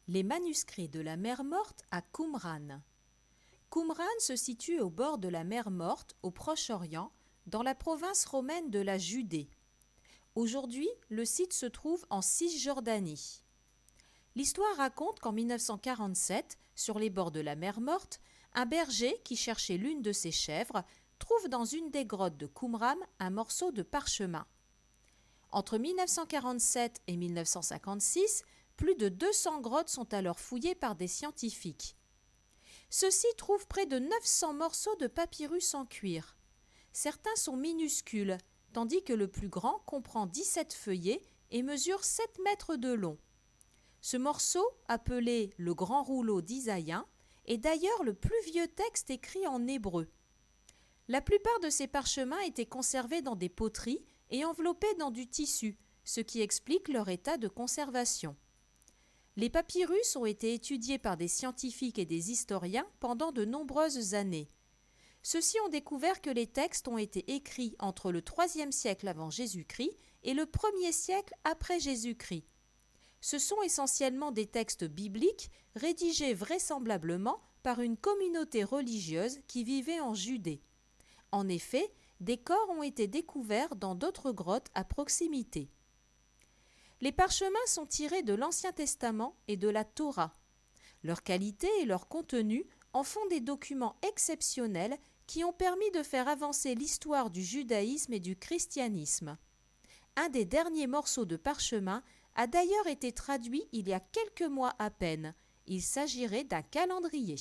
Les manuscrits de la mer Morte à Qumran. Qumran se situe au bord de la mer Morte, au Proche-Orient, dans la province romaine de la Judée. Aujourd'hui, le site se trouve en Cisjordanie. L'histoire raconte qu'en 1947, sur les bords de la mer Morte, un berger qui cherchait l'une de ses chèvres trouve dans une des grottes de Qumran un morceau de parchemin. Entre 1947 et 1956, plus de 200 grottes sont alors fouillées par des scientifiques. Ceux-ci trouvent près de 900 morceaux de papyrus en cuir. Certains sont minuscules, tandis que le plus grand comprend 17 feuillets et mesure 7 mètres de long. Ce morceau, appelé le Grand Rouleau d'Isaïen, est d'ailleurs le plus vieux texte écrit en hébreu. La plupart de ces parchemins étaient conservés dans des poteries et enveloppés dans du tissu, ce qui explique leur état de conservation. Les papyrus ont été étudiés par des scientifiques et des historiens pendant de nombreuses années. Ceux-ci ont découvert que les textes ont été écrits entre le IIIe siècle avant Jésus-Christ et le 1er siècle après Jésus-Christ. Ce sont essentiellement des textes bibliques rédigés vraisemblablement par une communauté religieuse qui vivait en Judée. En effet, des corps ont été découverts dans d'autres grottes à proximité. Les parchemins sont tirés de l'Ancien Testament et de la Torah. Leur qualité et leur contenu en font des documents exceptionnels qui ont permis de faire avancer l'histoire du judaïsme et du christianisme. Un des derniers morceaux de parchemin a d'ailleurs été traduit il y a quelques mois à peine. Il s'agirait d'un calendrier.